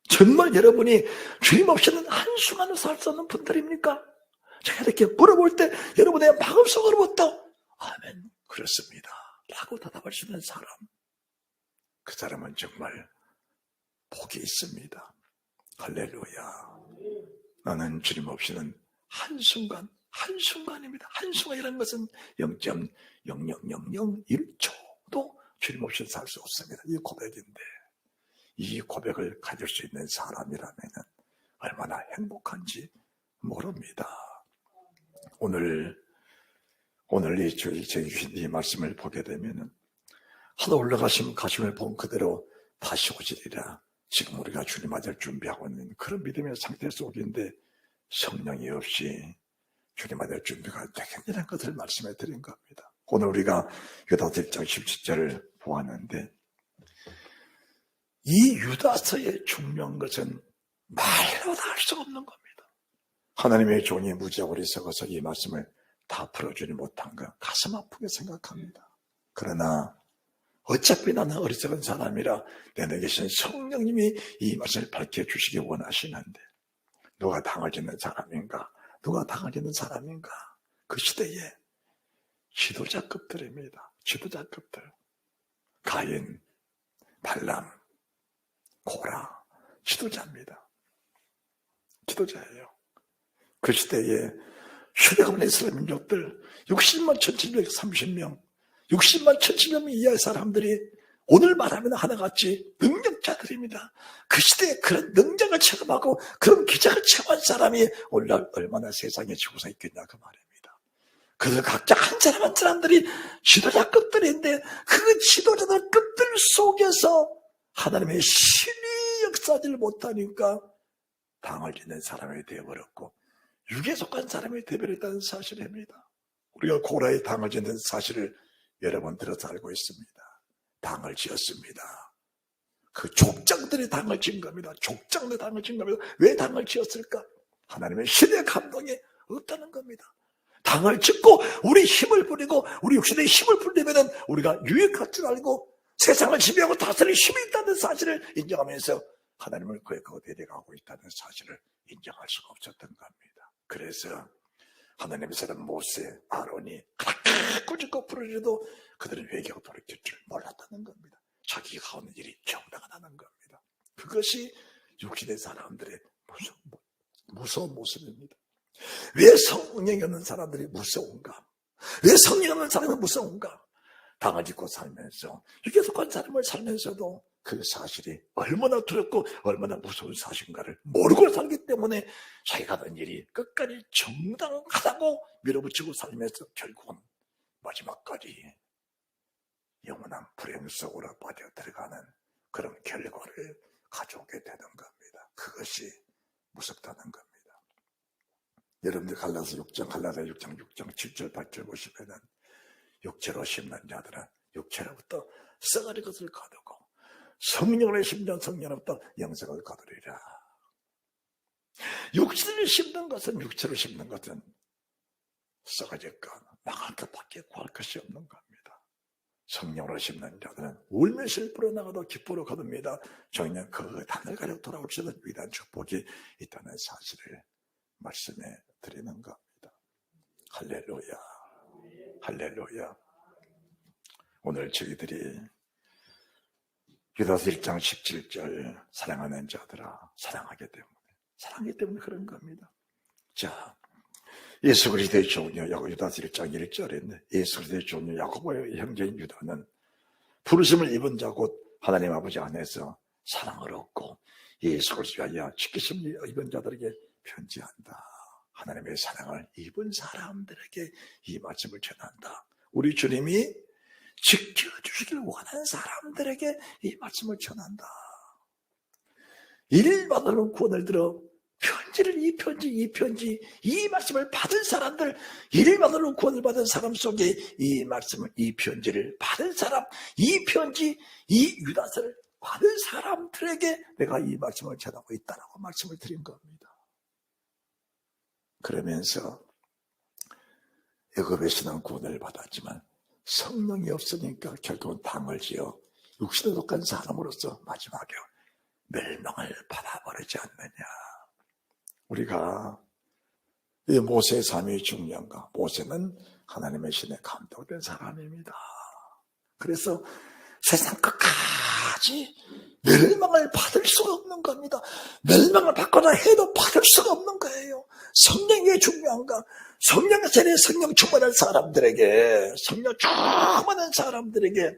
정말 여러분이 주님 없이는 한순간도 살 수 없는 분들입니까? 제가 이렇게 물어볼 때 여러분의 마음속으로부터 아멘, 그렇습니다 라고 대답할 수 있는 사람, 그 사람은 정말 복이 있습니다. 할렐루야. 나는 주님 없이는 한순간입니다. 한순간이라는 것은 0.0001초도 주님 없이 살 수 없습니다. 이 고백인데, 이 고백을 가질 수 있는 사람이라면 얼마나 행복한지 모릅니다. 오늘 이 말씀을 보게 되면 하도 올라가심 가심을 본 그대로 다시 오시리라. 지금 우리가 주님 맞을 준비하고 있는 그런 믿음의 상태 속인데 성령이 없이 주님 맞을 준비가 되겠냐는 것을 말씀해 드린 겁니다. 오늘 우리가 유다서 1장 17절을 보았는데, 이 유다서의 중요한 것은 말로 다 할 수가 없는 겁니다. 하나님의 종이 무지하고 어리석어서 이 말씀을 다 풀어주지 못한 것 가슴 아프게 생각합니다. 그러나 어차피 나는 어리석은 사람이라 내 안에 계신 성령님이 이 말씀을 밝혀주시기 원하시는데, 누가 당을 짓는 사람인가? 누가 당을 짓는 사람인가? 그 시대에 지도자급들입니다. 지도자급들. 가인, 발람, 고라, 지도자입니다. 지도자예요. 그 시대에 휴대가문의 이스라엘 민족들 60만 1730명, 60만 1700명 이하의 사람들이 오늘 말하면 하나같이 능력자들입니다. 그 시대에 그런 능력을 체험하고 그런 기적을 체험한 사람이 오늘날 얼마나 세상에 지고서 있겠냐 그 말입니다. 그래서 각자 한 사람 한 사람들이 지도자급들인데, 그 지도자들급들 속에서 하나님의 신이 역사하지를 못하니까 당을 짓는 사람이 되어버렸고 육에 속한 사람이 되어버렸다는 사실입니다. 우리가 고라의 당을 짓는 사실을 여러 번 들어서 알고 있습니다. 당을 지었습니다. 그 족장들이 당을 지은 겁니다. 족장들이 당을 지은 겁니다. 왜 당을 지었을까? 하나님의 신의 감동이 없다는 겁니다. 당을 짓고 우리 힘을 부리고 우리 육신의 힘을 부리면 우리가 유익할 줄 알고 세상을 지배하고 다스릴 힘이 있다는 사실을 인정하면서 하나님을 그에 데려가고 있다는 사실을 인정할 수가 없었던 겁니다. 그래서 하나님의 사람 모세, 아론이 꾸짖고 부르짖어도 그들은 회개하고 돌이킬 줄 몰랐다는 겁니다. 자기가 하는 일이 정당하다는 겁니다. 그것이 육신의 사람들의 무서운 모습입니다. 왜 성령이 없는 사람들이 무서운가? 왜 성령이 없는 사람이 무서운가? 당을 짓고 살면서, 육에 속한 사람을 살면서도 그 사실이 얼마나 두렵고 얼마나 무서운 사실인가를 모르고 살기 때문에 자기가 하는 일이 끝까지 정당하다고 밀어붙이고 살면서 결국은 마지막까지 영원한 불행 속으로 빠져들어가는 그런 결과를 가져오게 되는 겁니다. 그것이 무섭다는 겁니다. 여러분들 갈라디아 6장 7절 8절 보시면은 육체로 심는 자들은 육체로부터 썩어질 것을 거두고 성령으로 심는 성령으로부터 영생을 거두리라. 육체를 심는 것은 육체로 심는 것은 썩어질 것, 망할 것밖에 구할 것이 없는 겁니다. 성령으로 심는 자들은 울면서 불어나가도 기쁨으로 거둡니다. 정녕 그 단을 가지고 돌아올 수 있는 위대한 축복이 있다는 사실을 말씀해 드리는 겁니다. 할렐루야, 할렐루야. 오늘 저희들이 유다서 1장 17절 사랑하는 자들아, 사랑하기 때문에 그런 겁니다. 자, 예수 그리스도의 종료, 유다서 1장 1절에 예수 그리스도의 종료 야고보의 형제인 유다는 부르심을 입은 자 곧 하나님 아버지 안에서 사랑을 얻고 예수 그리스도를 위하여 지키심을 입은 자들에게 편지한다. 하나님의 사랑을 입은 사람들에게 이 말씀을 전한다. 우리 주님이 지켜주시길 원하는 사람들에게 이 말씀을 전한다. 일반으로 구원을 들어 이 말씀을 받은 사람들, 일반으로 구원을 받은 사람 속에 이 말씀을, 이 편지를 받은 사람, 이 편지, 이 유다서를 받은 사람들에게 내가 이 말씀을 전하고 있다라고 말씀을 드린 겁니다. 그러면서 애굽에서는 구원을 받았지만 성령이 없으니까 결국은 당을 지어 육신에 속한 사람으로서 마지막에 멸망을 받아버리지 않느냐. 우리가 이 모세의 삶이 중요한가? 모세는 하나님의 신에 감동된 사람입니다. 그래서 세상 끝까지 멸망을 받을 수가 없는 겁니다. 멸망을 받거나 해도 받을 수가 없는 거예요. 성령이 왜 중요한가? 성령 세례, 성령 충만한 사람들에게, 성령 충만한 사람들에게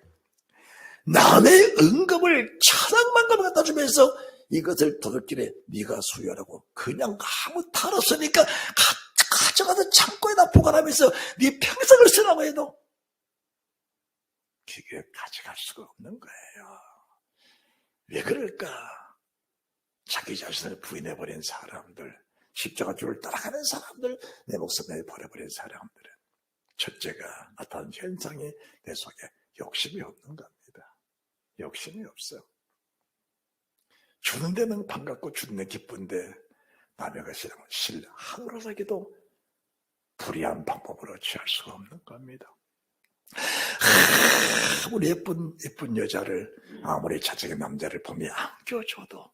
남의 응급을 천억만금 갖다 주면서 이것을 도둑길에 네가 수여하라고 그냥 아무 탈 없으니까 가져가서 창고에다 보관하면서 네 평생을 쓰라고 해도 그게 가져갈 수가 없는 거예요. 왜 그럴까? 자기 자신을 부인해버린 사람들, 십자가 줄을 따라가는 사람들, 내 목숨을 버려버린 사람들은 첫째가 나타난 현상이 내 속에 욕심이 없는 겁니다. 욕심이 없어. 주는 데는 반갑고 주는 데 기쁜데 남의 것이라면 하루라기도 불의한 방법으로 취할 수가 없는 겁니다. 우리 예쁜 여자를 아무리 자식의 남자를 봄에 안겨줘도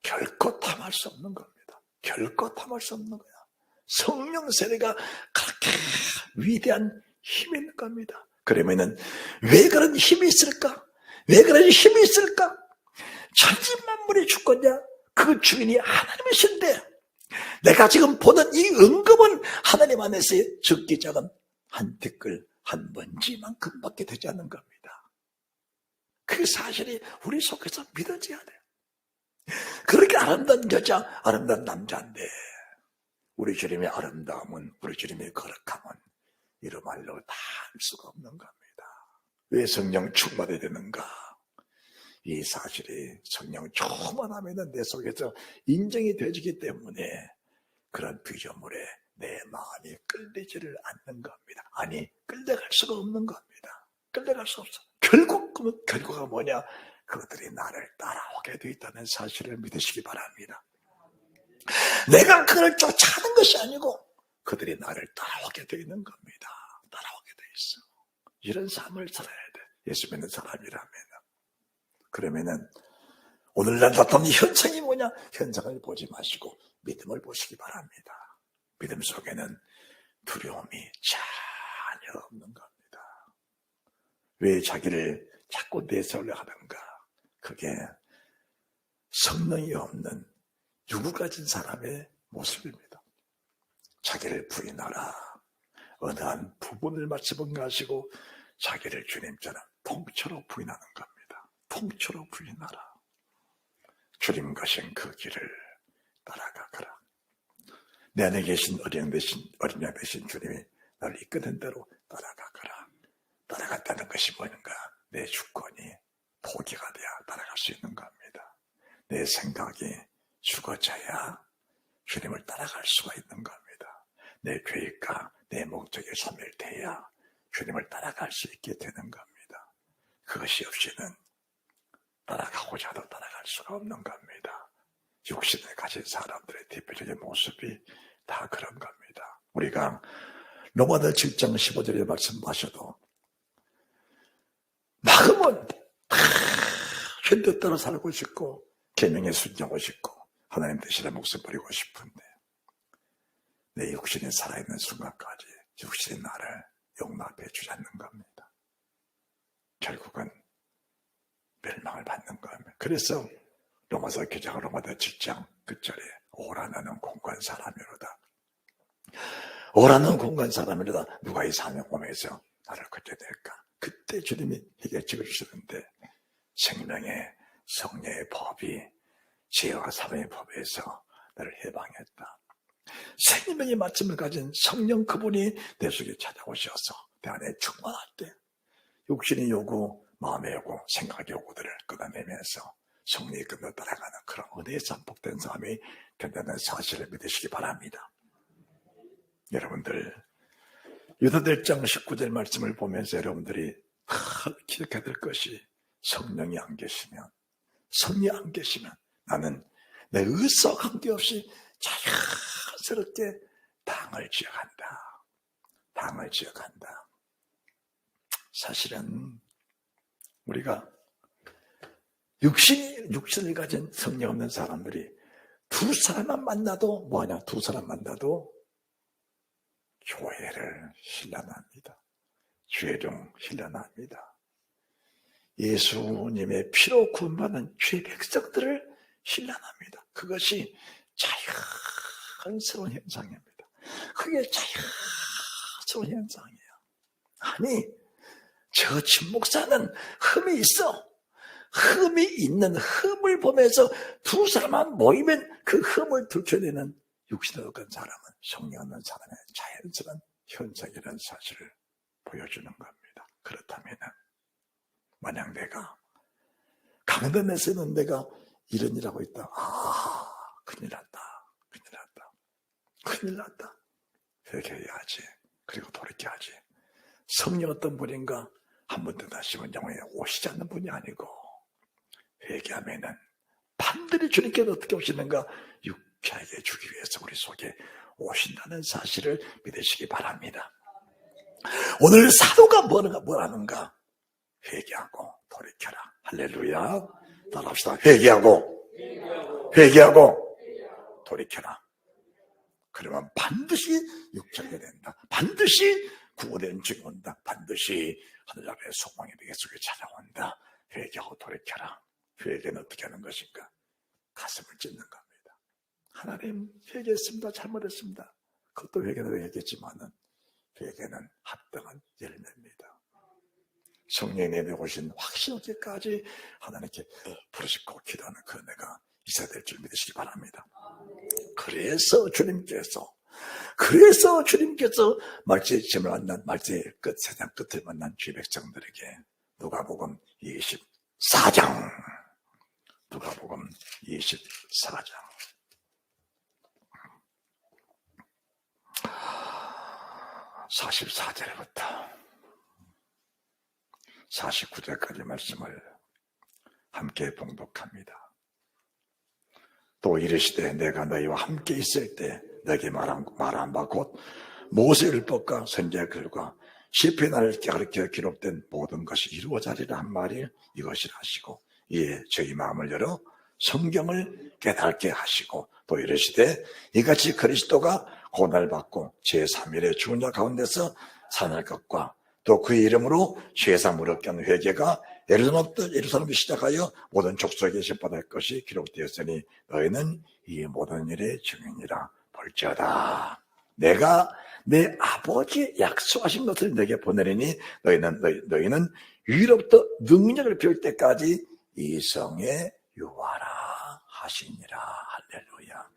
결코 탐할 수 없는 겁니다. 결코 탐할 수 없는 거야. 성령 세례가 그렇게 위대한 힘이 있는 겁니다. 그러면은 왜 그런 힘이 있을까? 왜 그런 힘이 있을까? 천지만물의 주권자 그 주인이 하나님이신데 내가 지금 보는 이 응급은 하나님 안에서의 적기 작은 한 티끌 한 먼지만큼밖에 되지 않는 겁니다. 그 사실이 우리 속에서 믿어져야 돼요. 그렇게 아름다운 여자, 아름다운 남자인데 우리 주님의 아름다움은, 우리 주님의 거룩함은 이런 말로 다 할 수가 없는 겁니다. 왜 성령 충만이 되는가? 이 사실이 성령 충만하면 내 속에서 인정이 되지기 때문에 그런 피조물에 내 마음이 끌리지를 않는 겁니다. 아니, 끌려갈 수가 없는 겁니다. 끌려갈 수 없어. 결과가 뭐냐? 그것들이 나를 따라오게 되어 있다는 사실을 믿으시기 바랍니다. 내가 그를 쫓아가는 것이 아니고 그들이 나를 따라오게 되어 있는 겁니다. 따라오게 되어 있어. 이런 삶을 살아야 돼. 예수 믿는 사람이라면. 그러면은 오늘날 나타나는 현상이 뭐냐? 현상을 보지 마시고 믿음을 보시기 바랍니다. 믿음 속에는 두려움이 전혀 없는 겁니다. 왜 자기를 자꾸 내세우려 하는가? 그게 성령이 없는 육을 가진 사람의 모습입니다. 자기를 부인하라. 어느 한 부분을 마치분가하시고 자기를 주님처럼 통째로 부인하는 겁니다. 통째로 부인하라. 주님 가신 그 길을 따라가거라. 내 안에 계신 어린 양 되신 주님이 나를 이끄는 대로 따라가거라. 따라갔다는 것이 뭔가? 내 주권이 포기가 돼야 따라갈 수 있는 겁니다. 내 생각이 죽어져야 주님을 따라갈 수가 있는 겁니다. 내 계획과 내 목적이 소멸돼야 주님을 따라갈 수 있게 되는 겁니다. 그것이 없이는 따라가고자 해도 따라갈 수가 없는 겁니다. 육신을 가진 사람들의 대표적인 모습이 다 그런 겁니다. 우리가 로마서 7장 15절에 말씀하셔도 마음은 현뜻대로 살고 싶고 계명에 순종하고 싶고 하나님 대신에 목숨 버리고 싶은데 내 육신이 살아있는 순간까지 육신이 나를 용납해 주지 않는 겁니다. 결국은 멸망을 받는 겁니다. 그래서 로마서 기자가 로마서 7장 끝절에 오라 너는 공고한 사람이로다. 오라는 공고한 사람이로다. 누가 이 사명감에서 나를 건져낼까? 그때 주님이 해결책을 주시는데 생명의 성령의 법이 죄와 사망의 법에서 나를 해방했다. 생명의 말씀을 가진 성령 그분이 내 속에 찾아오셔서 내 안에 충만할 때 육신의 요구, 마음의 요구, 생각의 요구들을 끊어내면서 성령이 끊어 따라가는 그런 은혜에 잠복된 삶이 된다는 사실을 믿으시기 바랍니다. 여러분들 유다서 1장 19절 말씀을 보면서 여러분들이 기억해야 될 것이 성령이 안 계시면, 성령이 안 계시면 나는 내 의사와 관계없이 자연스럽게 당을 지어간다. 당을 지어간다. 사실은 우리가 육신을 가진 성령 없는 사람들이 두 사람만 만나도 뭐하냐? 두 사람 만나도 교회를 신뢰합니다. 죄종 신뢰합니다. 예수님의 피로 구원받은 죄 백성들을 신뢰합니다. 그것이 자연스러운 현상입니다. 그게 자연스러운 현상이에요. 아니, 저 진목사는 흠이 있어. 흠이 있는 흠을 보면서 두 사람만 모이면 그 흠을 들춰내는 육신을 얻은 사람은 성령 없는 사람의 자연스러운 현상이라는 사실을 보여주는 겁니다. 그렇다면 만약 내가 강단에서 있는 내가 이런 일 하고 있다. 큰일 났다. 큰일 났다. 회개해야지. 그리고 돌이켜야지. 성령 어떤 분인가? 한 번 더 다시 영혼에 오시지 않는 분이 아니고 회개하면은 반드시 주님께서 어떻게 오시는가? 육체하게 주기 위해서 우리 속에 오신다는 사실을 믿으시기 바랍니다. 오늘 사도가 뭐라는가? 회개하고 돌이켜라. 할렐루야. 따라합시다. 회개하고 돌이켜라. 그러면 반드시 육체하게 된다. 반드시 구원의 중이 온다. 반드시 하늘 아래 소망의 베개 속에 찾아온다. 회개하고 돌이켜라. 회개는 어떻게 하는 것인가? 가슴을 찢는 겁니다. 하나님, 회개했습니다. 잘못했습니다. 그것도 회개는 회개겠지만은 회개는 합당한 열매입니다. 성령이 내려오신 확신없기까지 하나님께 부르짖고 기도하는 그 은혜가 있어야 될 줄 믿으시기 바랍니다. 그래서 주님께서 말제 짐을 만난 말제 끝 세상 끝을 만난 주의 백성들에게 누가복음 24장 44절부터 49절까지 말씀을 함께 봉독합니다. 또 이르시되 내가 너희와 함께 있을 때 너에게 말한 바 곧 모세율법과 선지자 글과 시편에 가르쳐 기록된 모든 것이 이루어지리라 한 말이 이것이라 하시고 이에 저희 마음을 열어 성경을 깨닫게 하시고 또 이르시되 이같이 그리스도가 고난을 받고 제3일에 죽은 자 가운데서 살아날 것과 또 그의 이름으로 죄상 무렵게 하는 회개가 예루살렘을 시작하여 모든 족속에게 시받을 것이 기록되었으니 너희는 이 모든 일의 증인이라. 볼지어다 내가 내 아버지 약속하신 것을 너에게 보내리니 너희는 위로부터 능력을 배울 때까지 이 성에 유하라 하시니라. 할렐루야.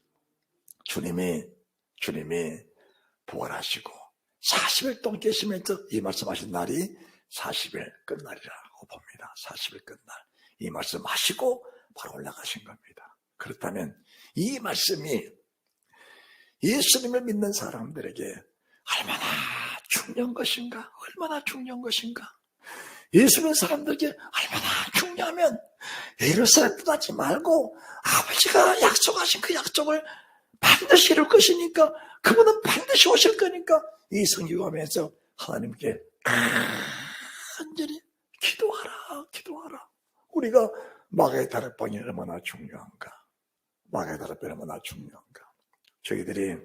주님이 부활하시고 40일 동안 계시면서 이 말씀하신 날이 40일 끝날이라고 봅니다. 40일 끝날. 이 말씀하시고 바로 올라가신 겁니다. 그렇다면 이 말씀이 예수님을 믿는 사람들에게 얼마나 중요한 것인가? 예수 믿는 사람들에게 얼마나 중요하면 예루살렘 떠나지 말고 아버지가 약속하신 그 약속을 반드시 이룰 것이니까 그분은 반드시 오실 거니까 이 성경하면서 하나님께 간절히 기도하라. 우리가 마가의 다락방이 얼마나 중요한가? 저희들이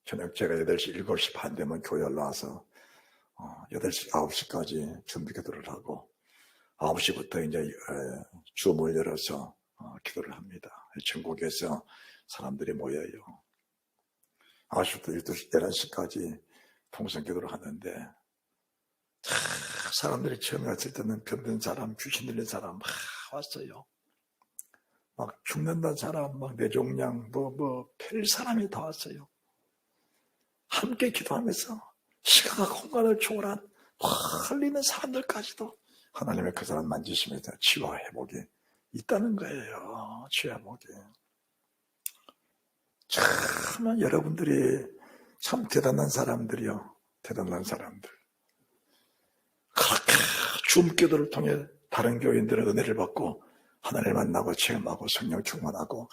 저녁 제가 8시, 7시 반 되면 교회 올라와서 8시, 9시까지 준비 기도를 하고 9시부터 이제 줌을 열어서 기도를 합니다. 전국에서 사람들이 모여요. 9시부터 12시, 11시까지 통성 기도를 하는데 사람들이 처음에 왔을 때는 병든 사람, 귀신 들린 사람 막 왔어요. 막 죽는다는 사람, 막 뇌종양, 별 사람이 다 왔어요. 함께 기도하면서 시간과 공간을 초월한 흘리는 사람들까지도 하나님의 그 사람 만지시면서 치유와 회복이 있다는 거예요. 치유와 회복이. 참 여러분들이 참 대단한 사람들이요. 대단한 사람들. 그렇게 줌기도를 통해 다른 교인들의 은혜를 받고 하나님을 만나고 체험하고 성령 충만하고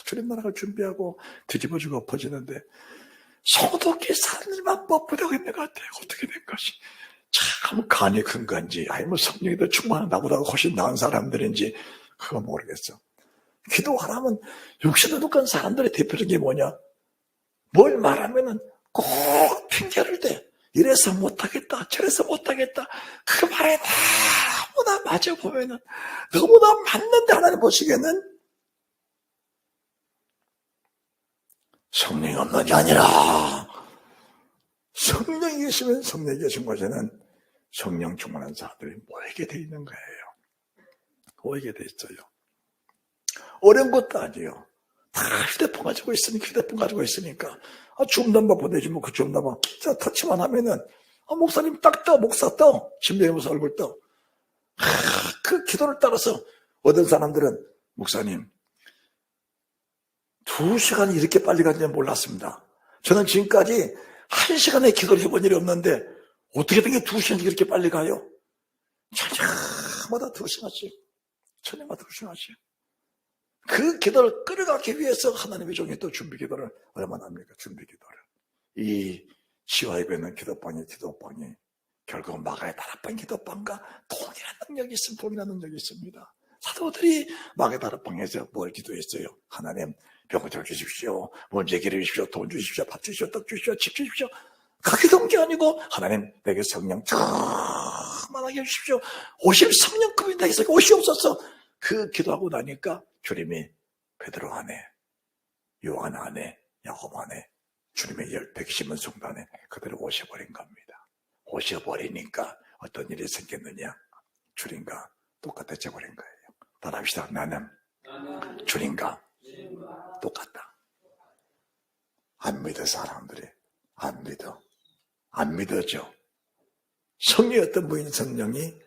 주님 나라를 준비하고 뒤집어지고 엎어지는데 소독이 사람들만 뻣뻣하고 있는 것 같아요. 어떻게 된 것이. 참 간이 큰 건지, 아니면 성령이 더 충만한 나보다 훨씬 나은 사람들인지, 그거 모르겠어. 기도하라면 육신을 독한 사람들의 대표적인 게 뭐냐? 뭘 말하면은 꼭 핑계를 대. 이래서 못하겠다, 저래서 못하겠다. 그 말에 너무나 맞아 보면은, 너무나 맞는데 하나님 보시기에는 성령이 없는 게 아니라, 성령이 계시면 성령이 계신 곳에는 성령 충만한 사람들이 모이게 돼 있는 거예요. 모이게 돼 있어요. 어려운 것도 아니에요. 다 휴대폰 가지고 있으니까, 줌담바 보내지, 뭐, 그 줌담바. 자, 터치만 하면은, 목사님 딱 떠, 목사 떠. 심대희 목사 얼굴 떠. 그 기도를 따라서, 어떤 사람들은, 목사님, 2시간이 이렇게 빨리 간지 몰랐습니다. 저는 지금까지 1시간에 기도를 해본 일이 없는데, 어떻게 된 게 2시간이 이렇게 빨리 가요? 저녁마다 2시간씩. 저녁마다 2시간씩. 그 기도를 끌어가기 위해서 하나님의 종이 또 준비 기도를 얼마나 합니까? 준비 기도를. 이 시와입에 있는 기도방이 결국은 마가의 다락방 기도방과 동일한 능력이 있습니다. 동일한 능력이 있습니다. 사도들이 마가의 다락방에서 뭘 기도했어요? 하나님 병 고쳐 주십시오. 문제 해결해 주십시오. 돈 주십시오. 밥 주십시오. 떡 주십시오. 집 주십시오. 그 기도한 게 아니고 하나님 내게 성령 충만하게 해주십시오. 50 성령급이 나에서 옷이 없었어. 그 기도하고 나니까 주님이 베드로 안에, 요한 안에, 야고보 안에, 주님의 120만 성도 안에 그대로 오셔버린 겁니다. 오셔버리니까 어떤 일이 생겼느냐? 주님과 똑같아져 버린 거예요. 따라합시다. 나는 주님과 똑같다. 안 믿어 사람들이. 안 믿어져. 성령이 어떤 분인 성령이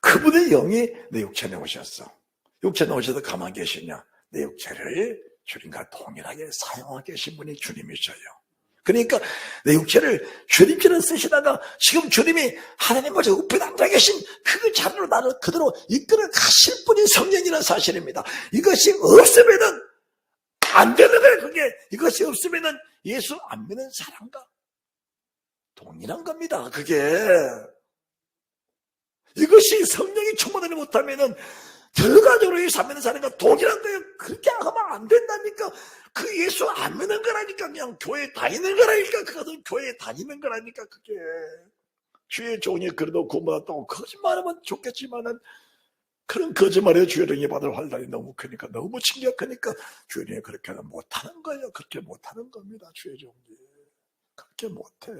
그분의 영이 내 육체 안에 오셨어. 육체 안에 오셔서 가만히 계시냐? 내 육체를 주님과 동일하게 사용하고 계신 분이 주님이셔요. 그러니까 내 육체를 주님처럼 쓰시다가 지금 주님이 하나님 보좌 우편에 앉아 계신 그 자리로 나를 그대로 이끌어 가실 분이 성령이라는 사실입니다. 이것이 없으면은 안 되는 거예요. 그게 이것이 없으면은 예수 안 믿는 사람과 동일한 겁니다. 그게 이것이 성령이 충만하지 못하면은 결과적으로 예수 안 믿는 사람과 동일한 거예요. 그렇게 하면 안 된다니까. 그 예수 안 믿는 거라니까. 그냥 교회 다니는 거라니까. 그것은 교회 다니는 거라니까. 그게 주의 종이 그래도 구원받았다고 거짓말하면 좋겠지만은 그런 거짓말에 주의 종이 받을 환란이 너무 크니까, 너무 심각하니까 주의 종이 그렇게는 못하는 거예요. 그렇게 못하는 겁니다. 주의 종이 그렇게 못해.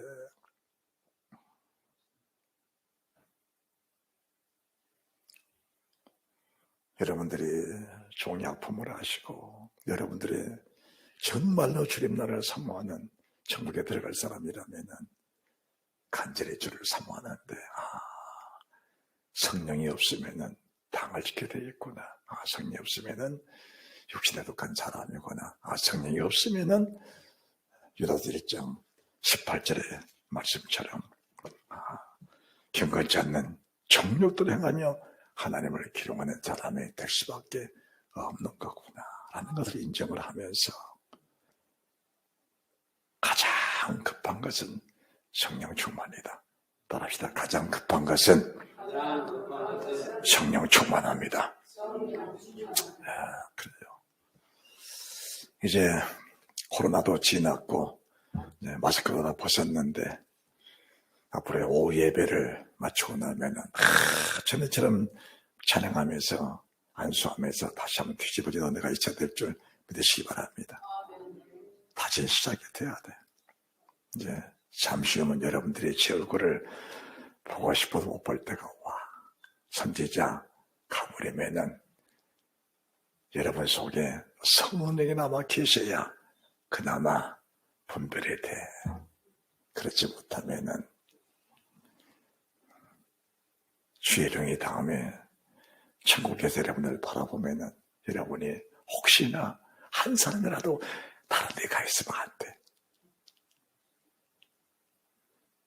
여러분들이 종이 아픔을 아시고 여러분들이 정말로 주님 나라를 사모하는 천국에 들어갈 사람이라면 간절히 주를 사모하는데 성령이 없으면 당을 지게 되겠구나. 성령이 없으면 육신에 독한 사람이구나. 성령이 없으면 유다서 1장 18절의 말씀처럼 경건치 않는 정욕도 행하며 하나님을 기롱하는 사람이 될 수밖에 없는 거구나 라는 것을 인정을 하면서 가장 급한 것은 성령 충만이다. 따라합시다. 가장 급한 것은 성령 충만합니다. 그래요. 이제 코로나도 지났고 마스크도 다 벗었는데 앞으로 오후 예배를 마치고 나면은 전에처럼 찬양하면서 안수하면서 다시 한번 뒤집어지는 은혜가 있어야 될 줄 믿으시기 바랍니다. 다시 시작이 돼야 돼. 이제 잠시 후면 여러분들이 제 얼굴을 보고 싶어도 못 볼 때가 와. 선지자 가버리면은 여러분 속에 성령이 남아 계셔야 그나마 분별이 돼. 그렇지 못하면은 주의 종이 다음에 천국에서 여러분을 바라보면은 여러분이 혹시나 한 사람이라도 다른 데 가 있으면 안 돼.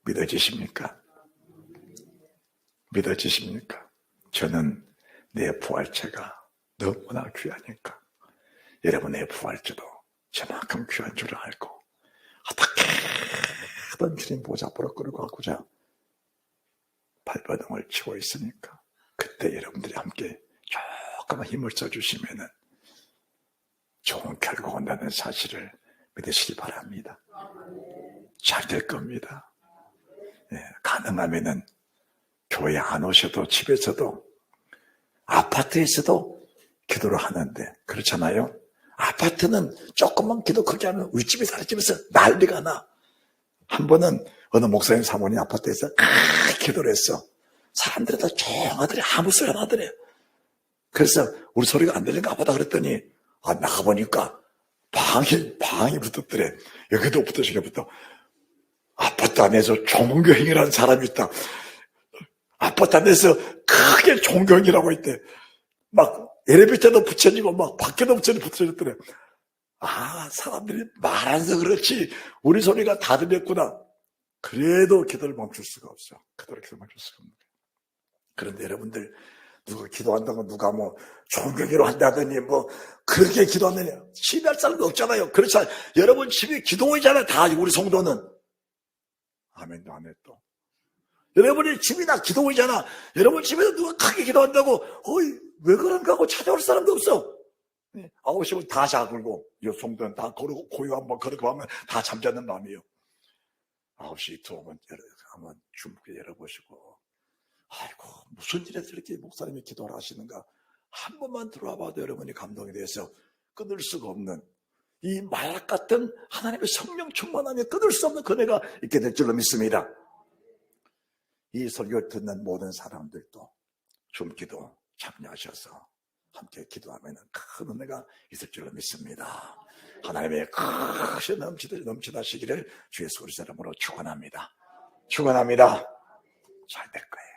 믿어지십니까? 믿어지십니까? 저는 내 부활체가 너무나 귀하니까 여러분의 부활체도 저만큼 귀한 줄 알고 어떻게든 주님 보좌 앞으로 끌고 가고자 발버둥을 치고 있으니까 그때 여러분들이 함께 조금만 힘을 써주시면은 좋은 결과 온다는 사실을 믿으시기 바랍니다. 잘 될 겁니다. 가능하면은 교회 안 오셔도 집에서도 아파트에서도 기도를 하는데 그렇잖아요. 아파트는 조금만 기도 크게 하면 윗집에서 아랫집에서 난리가 나. 한 번은 어느 목사님 사모님 아파트에서 기도를 했어. 사람들이 다 조용하더래. 아무 소리 안 하더래. 그래서 우리 소리가 안 들린가 보다 그랬더니 나가보니까 방이 붙었더래. 여기도 붙어 저기부터. 아파트 안에서 종교행위라는 사람이 있다. 아파트 안에서 크게 종교행위라고 있대. 막 엘리베이터도 붙여지고 막 밖에도 붙여졌더래. 사람들이 말해서 그렇지 우리 소리가 다 들렸구나. 그래도 기도를 멈출 수가 없어. 그대로 기도를 멈출 수가 없는 거예요. 그런데 여러분들 누가 기도한다고 누가 뭐 종교기로 한다더니 뭐 그렇게 기도하느냐 시비할 사람도 없잖아요. 그렇지 않아요. 여러분 집이 기도이잖아요. 다 우리 성도는 아멘도 안 해 또. 여러분의 집이 다 기도이잖아. 여러분 집에서 누가 크게 기도한다고 왜 그런가 하고 찾아올 사람도 없어. 9시면 다 자글고 이 성도는 다 고르고 고요 한번 그렇게 하면 다 잠자는 마음이에요. 9시 두번 한번 주목해 열어보시고 아이고 무슨 일에서 이렇게 목사님이 기도를 하시는가 한 번만 들어와 봐도 여러분이 감동이 돼서 끊을 수가 없는 이 마약 같은 하나님의 성령 충만함에 끊을 수 없는 은혜가 있게 될 줄로 믿습니다. 이 설교를 듣는 모든 사람들도 줌기도 참여하셔서 함께 기도하면 큰 은혜가 있을 줄로 믿습니다. 하나님의 크신 넘치다시기를 주 예수 그리스도 이름으로 축원합니다. 축원합니다. 잘 될 거예요.